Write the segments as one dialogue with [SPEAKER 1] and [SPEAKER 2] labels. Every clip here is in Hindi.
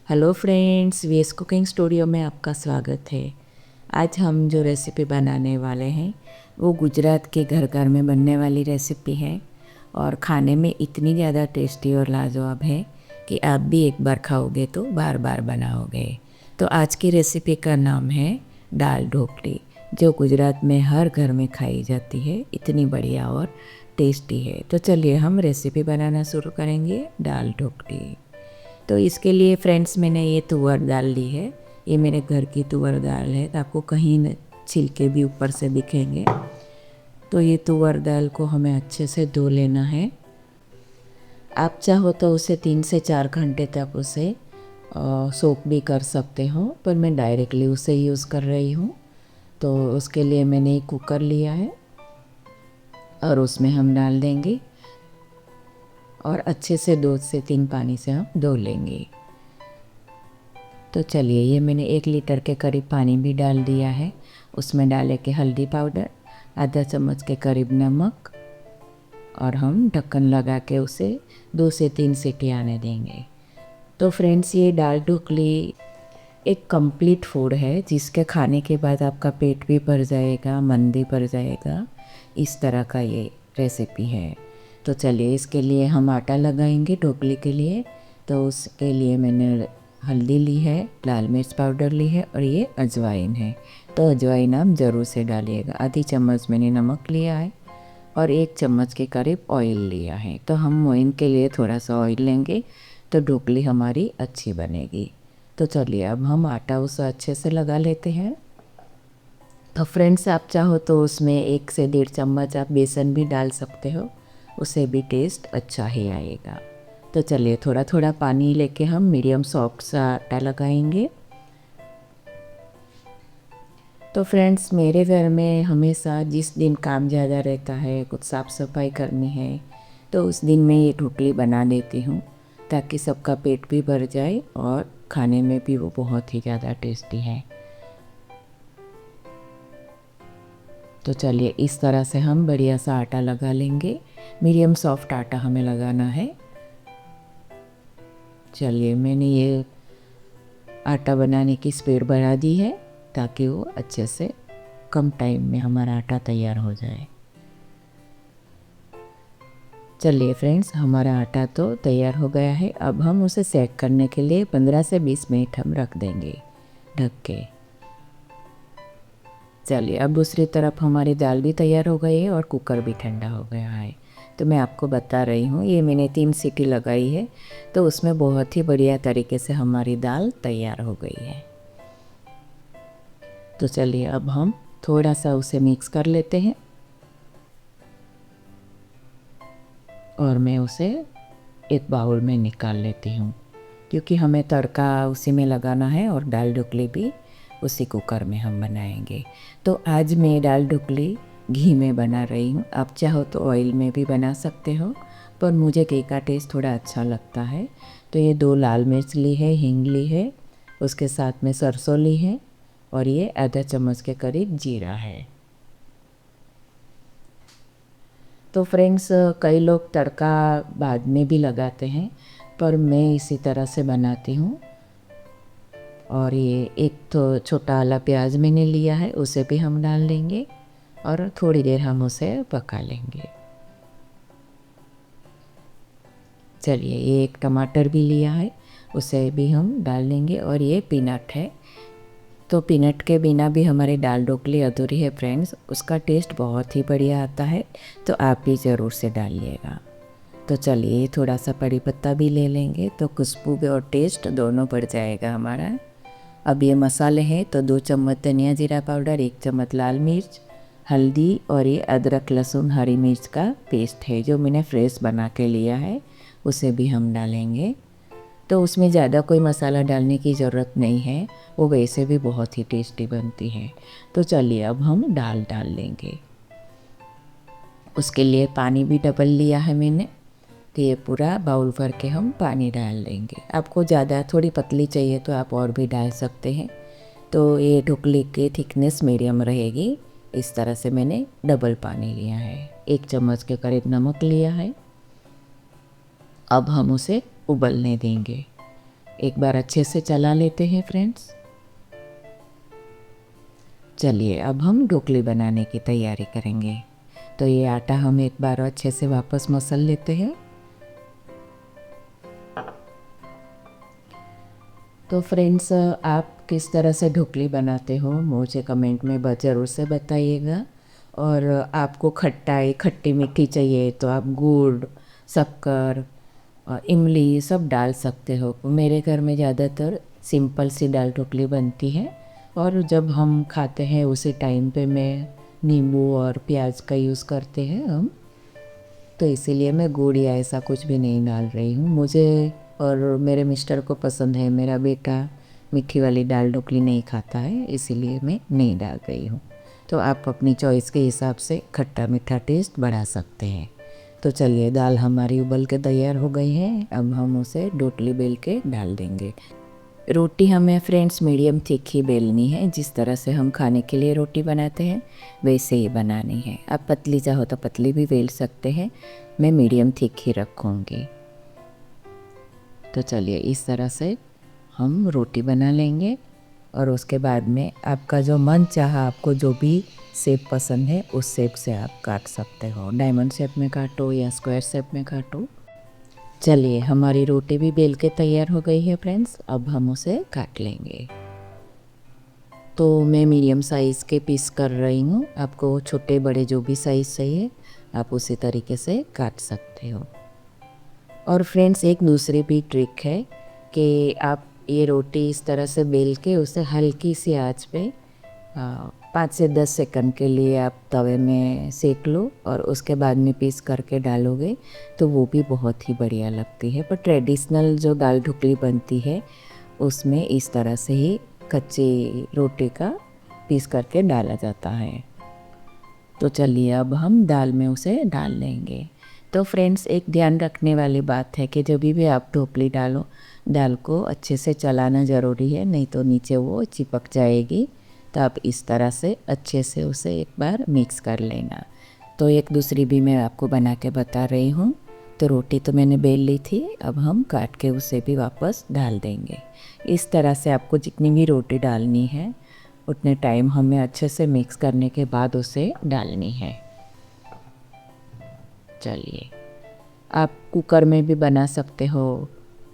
[SPEAKER 1] Hello friends, VS cooking studio में आपका स्वागत है। आज हम जो रेसिपी बनाने वाले हैं वो गुजरात के घर घर में बनने वाली रेसिपी है और खाने में इतनी ज़्यादा टेस्टी और लाजवाब है कि आप भी एक बार खाओगे तो बार बार बनाओगे। तो आज की रेसिपी का नाम है दाल ढोकली, जो गुजरात में हर घर में खाई जाती है। इतनी बढ़िया और टेस्टी है। तो चलिए हम रेसिपी बनाना शुरू करेंगे, दाल ढोकली। तो इसके लिए फ्रेंड्स मैंने ये तुअर दाल ली है। ये मेरे घर की तुअर दाल है, तो आपको कहीं छिलके भी ऊपर से दिखेंगे। तो ये तुअर दाल को हमें अच्छे से धो लेना है। आप चाहो तो उसे 3 से 4 घंटे तक उसे सोक भी कर सकते हो, पर मैं डायरेक्टली उसे यूज़ कर रही हूँ। तो उसके लिए मैंने एक कुकर लिया है और उसमें हम डाल देंगे और अच्छे से 2 से 3 पानी से हम धो लेंगे। तो चलिए, ये मैंने 1 लीटर के करीब पानी भी डाल दिया है। उसमें डाले के हल्दी पाउडर, आधा चम्मच के करीब नमक, और हम ढक्कन लगा के उसे 2 से 3 सीटी आने देंगे। तो फ्रेंड्स, ये दाल ढोकली एक कंप्लीट फूड है जिसके खाने के बाद आपका पेट भी भर जाएगा, मन भी भर जाएगा। इस तरह का ये रेसिपी है। तो चलिए, इसके लिए हम आटा लगाएंगे ढोकली के लिए। तो उसके लिए मैंने हल्दी ली है, लाल मिर्च पाउडर ली है और ये अजवाइन है। तो अजवाइन आप ज़रूर से डालिएगा। आधी चम्मच मैंने नमक लिया है और 1 चम्मच के करीब ऑयल लिया है। तो हम मोइन के लिए थोड़ा सा ऑयल लेंगे तो ढोकली हमारी अच्छी बनेगी। तो चलिए, अब हम आटा उसे अच्छे से लगा लेते हैं। तो फ्रेंड्स, आप चाहो तो उसमें 1 से 1.5 चम्मच आप बेसन भी डाल सकते हो, उसे भी टेस्ट अच्छा ही आएगा। तो चलिए, थोड़ा थोड़ा पानी लेके हम मीडियम सॉफ्ट सा आटा लगाएंगे। तो फ्रेंड्स, मेरे घर में हमेशा जिस दिन काम ज़्यादा रहता है, कुछ साफ़ सफाई करनी है, तो उस दिन मैं ये ढोकली बना देती हूँ ताकि सबका पेट भी भर जाए और खाने में भी वो बहुत ही ज़्यादा टेस्टी है। तो चलिए, इस तरह से हम बढ़िया सा आटा लगा लेंगे। मीडियम सॉफ्ट आटा हमें लगाना है। चलिए, मैंने ये आटा बनाने की स्पीड बढ़ा दी है ताकि वो अच्छे से कम टाइम में हमारा आटा तैयार हो जाए। चलिए फ्रेंड्स, हमारा आटा तो तैयार हो गया है। अब हम उसे सेट करने के लिए 15 से 20 मिनट हम रख देंगे ढक के। चलिए, अब दूसरी तरफ हमारी दाल भी तैयार हो गई है और कुकर भी ठंडा हो गया है। तो मैं आपको बता रही हूँ, ये मैंने 3 सीटी लगाई है, तो उसमें बहुत ही बढ़िया तरीके से हमारी दाल तैयार हो गई है। तो चलिए, अब हम थोड़ा सा उसे मिक्स कर लेते हैं और मैं उसे एक बाउल में निकाल लेती हूँ, क्योंकि हमें तड़का उसी में लगाना है और दाल ढोकली भी उसी कुकर में हम बनाएंगे। तो आज मैं दाल ढोकली घी में बना रही हूँ। आप चाहो तो ऑयल में भी बना सकते हो, पर मुझे घी का टेस्ट थोड़ा अच्छा लगता है। तो ये 2 लाल मिर्च ली है, हींग ली है, उसके साथ में सरसों ली है और ये आधा चम्मच के करीब जीरा है। तो फ्रेंड्स, कई लोग तड़का बाद में भी लगाते हैं, पर मैं इसी तरह से बनाती हूँ। और ये एक तो छोटा वाला प्याज मैंने लिया है, उसे भी हम डाल देंगे और थोड़ी देर हम उसे पका लेंगे। चलिए, ये एक टमाटर भी लिया है, उसे भी हम डाल देंगे। और ये पीनट है। तो पीनट के बिना भी हमारी दाल ढोकली अधूरी है फ्रेंड्स। उसका टेस्ट बहुत ही बढ़िया आता है, तो आप भी ज़रूर से डालिएगा। तो चलिए, थोड़ा सा कड़ी पत्ता भी ले लेंगे तो खुशबू भी और टेस्ट दोनों बढ़ जाएगा हमारा। अब ये मसाले हैं, तो 2 चम्मच धनिया जीरा पाउडर, 1 चम्मच लाल मिर्च, हल्दी और ये अदरक लहसुन हरी मिर्च का पेस्ट है जो मैंने फ्रेश बना के लिया है, उसे भी हम डालेंगे। तो उसमें ज़्यादा कोई मसाला डालने की ज़रूरत नहीं है, वो वैसे भी बहुत ही टेस्टी बनती है। तो चलिए, अब हम दाल डाल लेंगे। उसके लिए पानी भी डबल लिया है मैंने, तो ये पूरा बाउल भर के हम पानी डाल देंगे। आपको ज़्यादा थोड़ी पतली चाहिए तो आप और भी डाल सकते हैं। तो ये ढोकली की थिकनेस मीडियम रहेगी। इस तरह से मैंने डबल पानी लिया है। 1 चम्मच के करीब नमक लिया है। अब हम उसे उबलने देंगे। एक बार अच्छे से चला लेते हैं फ्रेंड्स। चलिए अब हम ढोकली बनाने की तैयारी करेंगे। तो ये आटा हम एक बार अच्छे से वापस मसल लेते हैं। तो फ्रेंड्स, आप किस तरह से ढोकली बनाते हो मुझे कमेंट में ज़रूर से बताइएगा। और आपको खट्टी मीठी चाहिए तो आप गुड़, शक्कर और इमली सब डाल सकते हो। मेरे घर में ज़्यादातर सिंपल सी दाल ढोकली बनती है, और जब हम खाते हैं उसी टाइम पे मैं नींबू और प्याज का यूज़ करते हैं हम, तो इसीलिए मैं गुड़ या ऐसा कुछ भी नहीं डाल रही हूँ। मुझे और मेरे मिस्टर को पसंद है, मेरा बेटा मीठी वाली दाल ढोकली नहीं खाता है, इसीलिए मैं नहीं डाल रही हूँ। तो आप अपनी चॉइस के हिसाब से खट्टा मीठा टेस्ट बढ़ा सकते हैं। तो चलिए, दाल हमारी उबल के तैयार हो गई है। अब हम उसे ढोकली बेल के डाल देंगे। रोटी हमें फ्रेंड्स मीडियम थिक ही बेलनी है। जिस तरह से हम खाने के लिए रोटी बनाते हैं वैसे ही बनानी है। आप पतली चाहो तो पतली भी बेल सकते हैं, मैं मीडियम थिक ही रखूँगी। तो चलिए, इस तरह से हम रोटी बना लेंगे, और उसके बाद में आपका जो मन चाहा, आपको जो भी शेप पसंद है उस शेप से आप काट सकते हो। डायमंड शेप में काटो या स्क्वायर शेप में काटो। चलिए, हमारी रोटी भी बेल के तैयार हो गई है फ्रेंड्स। अब हम उसे काट लेंगे। तो मैं मीडियम साइज़ के पीस कर रही हूँ। आपको छोटे बड़े जो भी साइज़ चाहिए आप उसी तरीके से काट सकते हो। और फ्रेंड्स, एक दूसरी भी ट्रिक है कि आप ये रोटी इस तरह से बेल के उसे हल्की सी आंच पे 5 से 10 सेकंड के लिए आप तवे में सेक लो, और उसके बाद में पीस करके डालोगे तो वो भी बहुत ही बढ़िया लगती है। पर ट्रेडिशनल जो दाल ढोकली बनती है उसमें इस तरह से ही कच्ची रोटी का पीस करके डाला जाता है। तो चलिए, अब हम दाल में उसे डाल लेंगे। तो फ्रेंड्स, एक ध्यान रखने वाली बात है कि जब भी आप ढोकली डालो, दाल को अच्छे से चलाना ज़रूरी है, नहीं तो नीचे वो चिपक जाएगी। तो आप इस तरह से अच्छे से उसे एक बार मिक्स कर लेना। तो एक दूसरी भी मैं आपको बना के बता रही हूँ। तो रोटी तो मैंने बेल ली थी, अब हम काट के उसे भी वापस डाल देंगे। इस तरह से आपको जितनी भी रोटी डालनी है उतने टाइम हमें अच्छे से मिक्स करने के बाद उसे डालनी है। चलिए, आप कुकर में भी बना सकते हो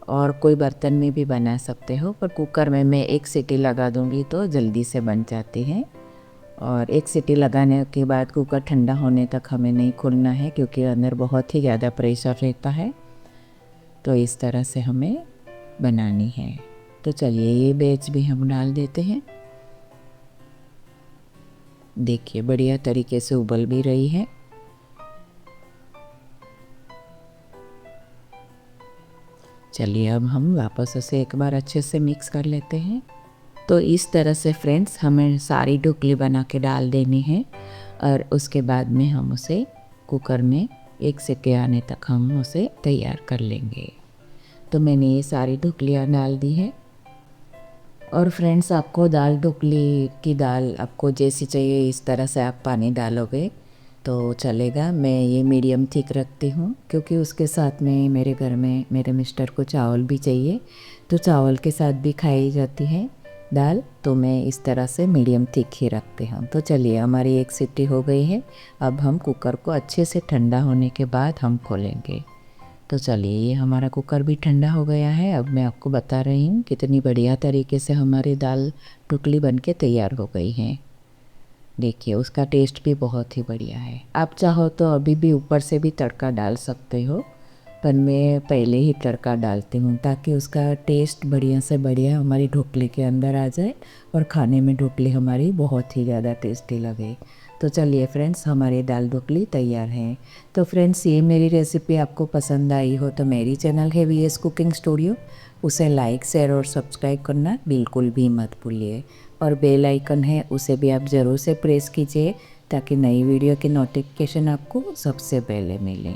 [SPEAKER 1] और कोई बर्तन में भी बना सकते हो, पर कुकर में मैं एक सीटी लगा दूंगी तो जल्दी से बन जाती है। और एक सीटी लगाने के बाद कुकर ठंडा होने तक हमें नहीं खोलना है, क्योंकि अंदर बहुत ही ज़्यादा प्रेशर रहता है। तो इस तरह से हमें बनानी है। तो चलिए, ये बैच भी हम डाल देते हैं। देखिए, बढ़िया तरीके से उबल भी रही है। चलिए, अब हम वापस उसे एक बार अच्छे से मिक्स कर लेते हैं। तो इस तरह से फ्रेंड्स हमें सारी ढोकली बना के डाल देनी है, और उसके बाद में हम उसे कुकर में एक सीटी आने तक हम उसे तैयार कर लेंगे। तो मैंने ये सारी ढोकलियाँ डाल दी है। और फ्रेंड्स, आपको दाल ढोकली की दाल आपको जैसी चाहिए इस तरह से आप पानी डालोगे तो चलेगा। मैं ये मीडियम थिक रखती हूँ, क्योंकि उसके साथ में मेरे घर में मेरे मिस्टर को चावल भी चाहिए, तो चावल के साथ भी खाई जाती है दाल। तो मैं इस तरह से मीडियम थिक ही रखती हूँ। तो चलिए, हमारी एक सीटी हो गई है। अब हम कुकर को अच्छे से ठंडा होने के बाद हम खोलेंगे। तो चलिए, ये हमारा कुकर भी ठंडा हो गया है। अब मैं आपको बता रही हूँ कितनी बढ़िया तरीके से हमारी दाल ढोकली बन के तैयार हो गई है। देखिए, उसका टेस्ट भी बहुत ही बढ़िया है। आप चाहो तो अभी भी ऊपर से भी तड़का डाल सकते हो, पर मैं पहले ही तड़का डालती हूँ ताकि उसका टेस्ट बढ़िया से बढ़िया हमारी ढोकली के अंदर आ जाए और खाने में ढोकली हमारी बहुत ही ज़्यादा टेस्टी लगे। तो चलिए फ्रेंड्स, हमारी दाल ढोकली तैयार है। तो फ्रेंड्स, ये मेरी रेसिपी आपको पसंद आई हो तो मेरी चैनल है VS कुकिंग स्टूडियो, उसे लाइक, शेयर और सब्सक्राइब करना बिल्कुल भी मत भूलिए। और बेल आइकन है, उसे भी आप ज़रूर से प्रेस कीजिए ताकि नई वीडियो की नोटिफिकेशन आपको सबसे पहले मिले।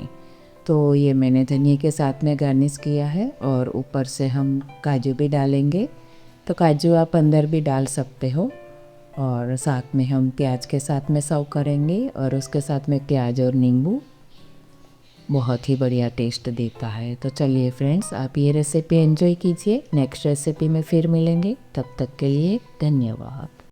[SPEAKER 1] तो ये मैंने धनिया के साथ में गार्निश किया है, और ऊपर से हम काजू भी डालेंगे। तो काजू आप अंदर भी डाल सकते हो, और साथ में हम प्याज के साथ में सर्व करेंगे, और उसके साथ में प्याज और नींबू। बहुत ही बढ़िया टेस्ट देता है। तो चलिए फ्रेंड्स, आप ये रेसिपी एंजॉय कीजिए। नेक्स्ट रेसिपी में फिर मिलेंगे, तब तक के लिए धन्यवाद।